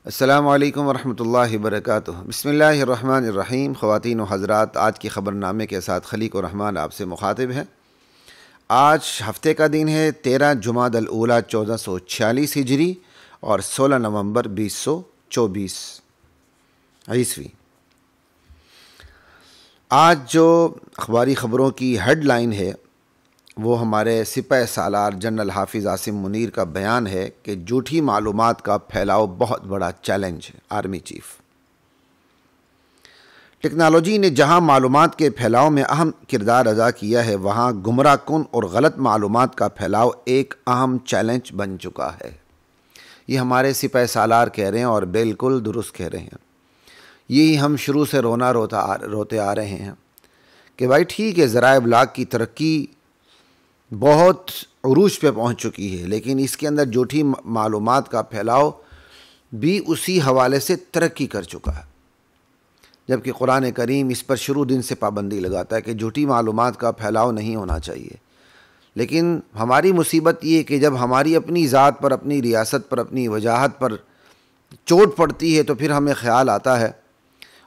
السلام علیکم ورحمۃ اللہ وبرکاتہ۔ بسم اللہ الرحمن الرحیم۔ خواتین و حضرات، آج کی خبر نامے کے ساتھ خلیق الرحمن آپ سے مخاطب ہیں۔ آج ہفتے کا دن ہے 13 جمادی الاولیٰ 1446 ہجری اور 16 نومبر 2024 عیسوی۔ آج جو اخباری خبروں کی ہیڈ لائن ہے وہ ہمارے سپہ سالار جنرل حافظ عاصم منیر کا بیان ہے کہ جھوٹی معلومات کا پھیلاؤ بہت بڑا چیلنج ہے۔ آرمی چیف: ٹیکنالوجی نے جہاں معلومات کے پھیلاؤ میں اہم کردار ادا کیا ہے، وہاں گمراہ کن اور غلط معلومات کا پھیلاؤ ایک اہم چیلنج بن چکا ہے۔ یہ ہمارے سپہ سالار کہہ رہے ہیں اور بالکل درست کہہ رہے ہیں۔ یہی ہم شروع سے روتے آ رہے ہیں کہ بھائی ٹھیک ہے، ذرائع ابلاغ کی ترقی بہت عروج پہ پہنچ چکی ہے، لیکن اس کے اندر جھوٹی معلومات کا پھیلاؤ بھی اسی حوالے سے ترقی کر چکا ہے، جبکہ قرآن کریم اس پر شروع دن سے پابندی لگاتا ہے کہ جھوٹی معلومات کا پھیلاؤ نہیں ہونا چاہیے۔ لیکن ہماری مصیبت یہ ہے کہ جب ہماری اپنی ذات پر، اپنی ریاست پر، اپنی وجاہت پر چوٹ پڑتی ہے تو پھر ہمیں خیال آتا ہے،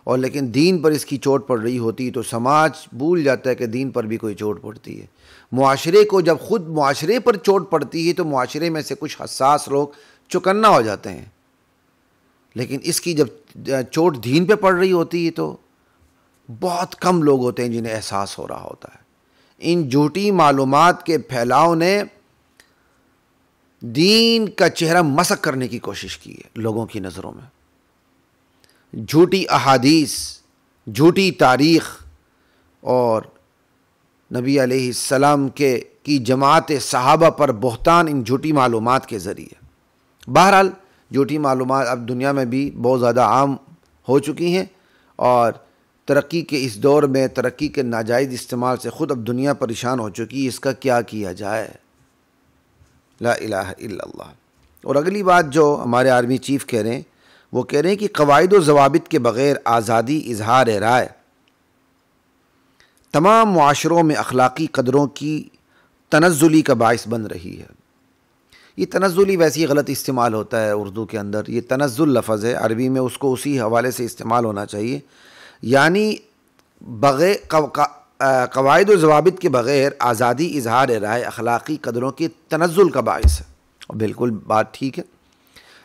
اور لیکن دین پر اس کی چوٹ پڑ رہی ہوتی ہے تو سماج بھول جاتا ہے کہ دین پر بھی کوئی چوٹ پڑتی ہے۔ معاشرے کو جب خود معاشرے پر چوٹ پڑتی ہے تو معاشرے میں سے کچھ حساس لوگ چوکنا ہو جاتے ہیں، لیکن اس کی جب چوٹ دین پہ پڑ رہی ہوتی ہے تو بہت کم لوگ ہوتے ہیں جنہیں احساس ہو رہا ہوتا ہے۔ ان جھوٹی معلومات کے پھیلاؤ نے دین کا چہرہ مسخ کرنے کی کوشش کی ہے لوگوں کی نظروں میں۔ جھوٹی احادیث، جھوٹی تاریخ اور نبی علیہ السلام کی جماعت صحابہ پر بہتان ان جھوٹی معلومات کے ذریعے۔ بہرحال جھوٹی معلومات اب دنیا میں بھی بہت زیادہ عام ہو چکی ہیں، اور ترقی کے اس دور میں ترقی کے ناجائز استعمال سے خود اب دنیا پریشان ہو چکی ہے۔ اس کا کیا کیا جائے؟ لا الہ الا اللہ۔ اور اگلی بات جو ہمارے آرمی چیف کہہ رہے ہیں، وہ کہہ رہے ہیں کہ قواعد و ضوابط کے بغیر آزادی اظہار رائے تمام معاشروں میں اخلاقی قدروں کی تنزلی کا باعث بن رہی ہے۔ یہ تنزلی ویسے ہی غلط استعمال ہوتا ہے اردو کے اندر، یہ تنزل لفظ ہے، عربی میں اس کو اسی حوالے سے استعمال ہونا چاہیے، یعنی قواعد و ضوابط کے بغیر آزادی اظہار رائے اخلاقی قدروں کے تنزل کا باعث ہے۔ اور بالکل بات ٹھیک ہے،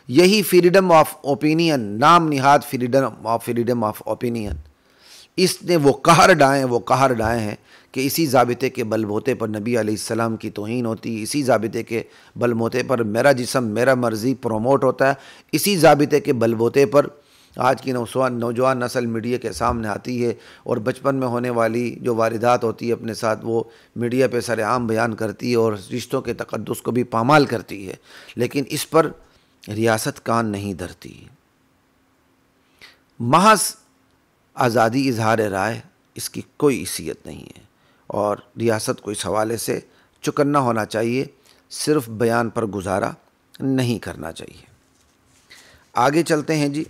یہی فریڈم آف اوپینین، نام نہاد فریڈم آف اوپینین، اس نے وہ قہر ڈھائے ہیں کہ اسی ضابطے کے بل بوتے پر نبی علیہ السلام کی توہین ہوتی ہے، اسی ضابطے کے بل بوتے پر میرا جسم میرا مرضی پروموٹ ہوتا ہے، اسی ضابطے کے بل بوتے پر آج کی نوجوان نسل میڈیا کے سامنے آتی ہے، اور بچپن میں ہونے والی جو واردات ہوتی ہے اپنے ساتھ وہ میڈیا پہ سر عام بیان کرتی ہے اور رشتوں کے تقدس کو بھی پامال کرتی ہے، لیکن اس پر ریاست کان نہیں دھرتی۔ محض آزادی اظہار رائے، اس کی کوئی حیثیت نہیں ہے، اور ریاست کو اس حوالے سے چوکنا ہونا چاہیے، صرف بیان پر گزارا نہیں کرنا چاہیے۔ آگے چلتے ہیں جی۔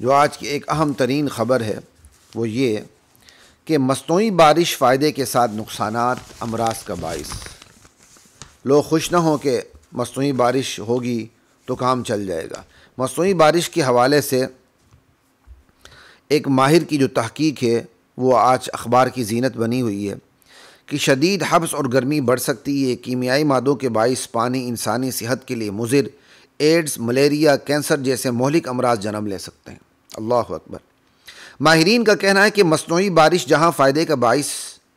جو آج کی ایک اہم ترین خبر ہے وہ یہ کہ مصنوعی بارش فائدے کے ساتھ نقصانات، امراض کا باعث۔ لوگ خوش نہ ہوں کہ مصنوعی بارش ہوگی تو کام چل جائے گا۔ مصنوعی بارش کے حوالے سے ایک ماہر کی جو تحقیق ہے وہ آج اخبار کی زینت بنی ہوئی ہے کہ شدید حبس اور گرمی بڑھ سکتی ہے، کیمیائی مادوں کے باعث پانی انسانی صحت کے لیے مضر، ایڈز، ملیریا، کینسر جیسے مہلک امراض جنم لے سکتے ہیں۔ اللہ اکبر۔ ماہرین کا کہنا ہے کہ مصنوعی بارش جہاں فائدے کا باعث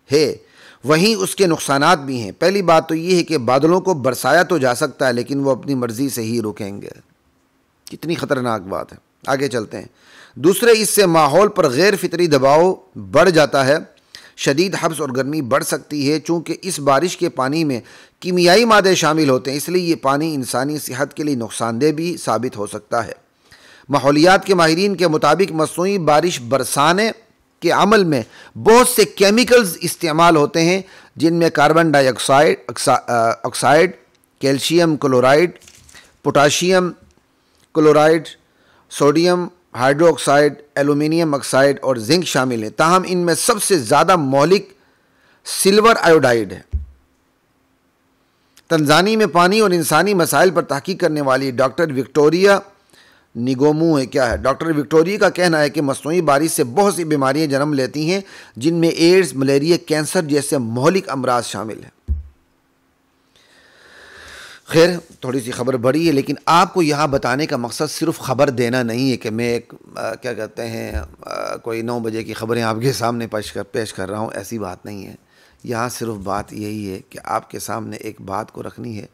ہے وہیں اس کے نقصانات بھی ہیں۔ پہلی بات تو یہ ہے کہ بادلوں کو برسایا تو جا سکتا ہے لیکن وہ اپنی مرضی سے ہی رکیں گے۔ کتنی خطرناک بات ہے۔ آگے چلتے ہیں۔ دوسرے، اس سے ماحول پر غیر فطری دباؤ بڑھ جاتا ہے، شدید حبس اور گرمی بڑھ سکتی ہے، چونکہ اس بارش کے پانی میں کیمیائی مادے شامل ہوتے ہیں، اس لیے یہ پانی انسانی صحت کے لیے نقصان دہ بھی ثابت ہو سکتا ہے۔ ماحولیات کے ماہرین کے مطابق مصنوعی بارش برسانے کے عمل میں بہت سے کیمیکلز استعمال ہوتے ہیں، جن میں کاربن ڈائی oxide, calcium chloride, potassium chloride, sodium hydro oxide, aluminium oxide اور زنک شامل ہیں۔ تاہم ان میں سب سے زیادہ مہلک سلور آیوڈائڈ ہے۔ تنزانی میں پانی اور انسانی مسائل پر تحقیق کرنے والی ڈاکٹر وکٹوریا نگومو ڈاکٹر وکٹوریا کا کہنا ہے کہ مصنوعی بارش سے بہت سی بیماریاں جنم لیتی ہیں، جن میں ایڈز، ملیریا، کینسر جیسے مہلک امراض شامل ہیں۔ خیر، تھوڑی سی خبر بڑی ہے، لیکن آپ کو یہاں بتانے کا مقصد صرف خبر دینا نہیں ہے کہ میں ایک کوئی 9 بجے کی خبریں آپ کے سامنے پیش کر رہا ہوں، ایسی بات نہیں ہے۔ یہاں صرف بات یہی ہے کہ آپ کے سامنے ایک بات کو رکھنی ہے،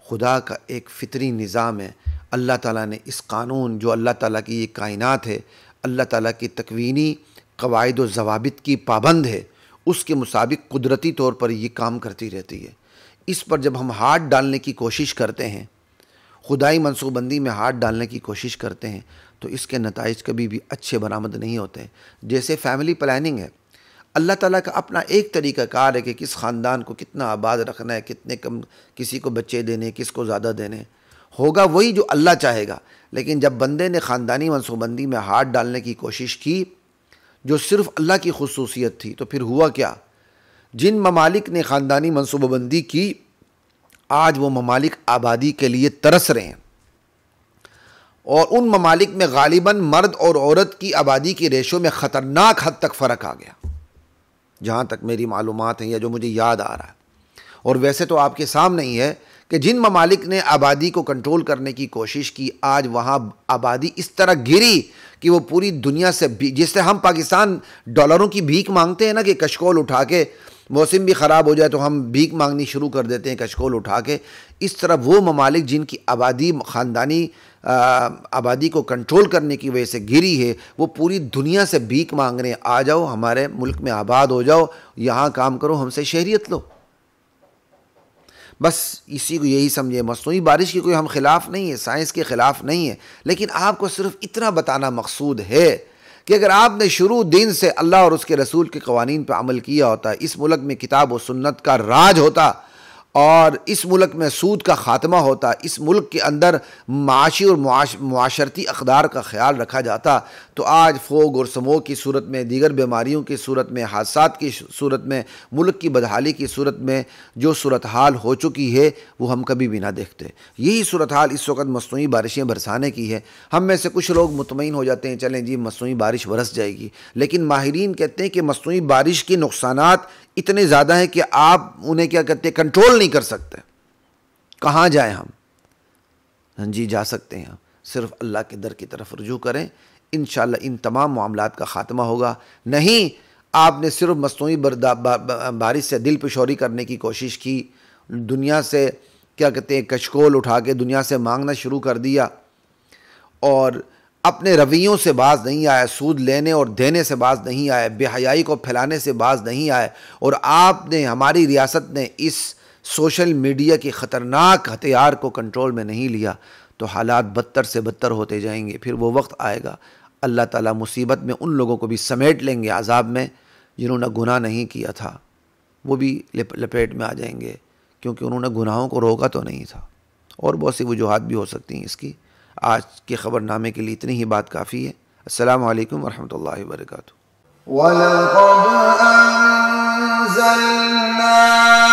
خدا کا ایک فطری نظام ہے۔ اللہ تعالیٰ نے اس قانون، جو اللہ تعالیٰ کی یہ کائنات ہے، اللہ تعالیٰ کی تکوینی قواعد و ضوابط کی پابند ہے، اس کے مطابق قدرتی طور پر یہ کام کرتی رہتی ہے۔ اس پر جب ہم ہاتھ ڈالنے کی کوشش کرتے ہیں، خدائی منصوبہ بندی میں ہاتھ ڈالنے کی کوشش کرتے ہیں، تو اس کے نتائج کبھی بھی اچھے برآمد نہیں ہوتے ہیں۔ جیسے فیملی پلاننگ ہے، اللہ تعالیٰ کا اپنا ایک طریقہ کار ہے کہ کس خاندان کو کتنا آباد رکھنا ہے، کتنے کم کسی کو بچے دینے، کس کو زیادہ دینے، ہوگا وہی جو اللہ چاہے گا۔ لیکن جب بندے نے خاندانی منصوبہ بندی میں ہاتھ ڈالنے کی کوشش کی جو صرف اللہ کی خصوصیت تھی، تو پھر ہوا کیا؟ جن ممالک نے خاندانی منصوبہ بندی کی، آج وہ ممالک آبادی کے لیے ترس رہے ہیں، اور ان ممالک میں غالباً مرد اور عورت کی آبادی کی ریشو میں خطرناک حد تک فرق آ گیا، جہاں تک میری معلومات ہیں یا جو مجھے یاد آ رہا ہے۔ اور ویسے تو آپ کے سامنے ہی ہے کہ جن ممالک نے آبادی کو کنٹرول کرنے کی کوشش کی، آج وہاں آبادی اس طرح گری کہ وہ پوری دنیا سے جس سے ہم پاکستان ڈالروں کی بھیک مانگتے ہیں نا، کہ کشکول اٹھا کے موسم بھی خراب ہو جائے تو ہم بھیک مانگنی شروع کر دیتے ہیں کشکول اٹھا کے، اس طرح وہ ممالک جن کی آبادی خاندانی آبادی کو کنٹرول کرنے کی وجہ سے گری ہے، وہ پوری دنیا سے بھیک مانگ رہے ہیں، آ جاؤ ہمارے ملک میں آباد ہو جاؤ، یہاں کام کرو، ہم سے شہریت لو۔ بس اسی کو یہی سمجھے، مصنوعی بارش کی کوئی ہم خلاف نہیں ہے، سائنس کے خلاف نہیں ہے، لیکن آپ کو صرف اتنا بتانا مقصود ہے کہ اگر آپ نے شروع دن سے اللہ اور اس کے رسول کے قوانین پہ عمل کیا ہوتا، اس ملک میں کتاب و سنت کا راج ہوتا، اور اس ملک میں سود کا خاتمہ ہوتا، اس ملک کے اندر معاشی اور معاشرتی اقدار کا خیال رکھا جاتا، تو آج فوگ اور سموگ کی صورت میں، دیگر بیماریوں کی صورت میں، حادثات کی صورت میں، ملک کی بدحالی کی صورت میں جو صورتحال ہو چکی ہے وہ ہم کبھی بھی نہ دیکھتے۔ یہی صورتحال اس وقت مصنوعی بارشیں برسانے کی ہے۔ ہم میں سے کچھ لوگ مطمئن ہو جاتے ہیں، چلیں جی مصنوعی بارش برس جائے گی، لیکن ماہرین کہتے ہیں کہ مصنوعی بارش کے نقصانات اتنے زیادہ ہیں کہ آپ انہیں کنٹرول نہیں کر سکتے۔ کہاں جائیں ہم؟ جی جا سکتے ہیں، صرف اللہ کے در کی طرف رجوع کریں، انشاءاللہ ان تمام معاملات کا خاتمہ ہوگا۔ نہیں آپ نے صرف مصنوعی بارش سے دل پشوری کرنے کی کوشش کی، دنیا سے کشکول اٹھا کے دنیا سے مانگنا شروع کر دیا، اور اپنے رویوں سے باز نہیں آئے، سود لینے اور دینے سے باز نہیں آئے، بے حیائی کو پھیلانے سے باز نہیں آئے، اور آپ نے، ہماری ریاست نے اس سوشل میڈیا کی خطرناک ہتھیار کو کنٹرول میں نہیں لیا، تو حالات بدتر سے بدتر ہوتے جائیں گے۔ پھر وہ وقت آئے گا اللہ تعالیٰ مصیبت میں ان لوگوں کو بھی سمیٹ لیں گے عذاب میں جنہوں نے گناہ نہیں کیا تھا، وہ بھی لپیٹ میں آ جائیں گے، کیونکہ انہوں نے گناہوں کو روکا تو نہیں تھا۔ اور بہت سی وجوہات بھی ہو سکتی ہیں اس کی۔ آج کے خبر نامے کے لیے اتنی ہی بات کافی ہے۔ السلام علیکم ورحمۃ اللہ وبرکاتہ۔ وَلَقَدْ أَنزَلْنَا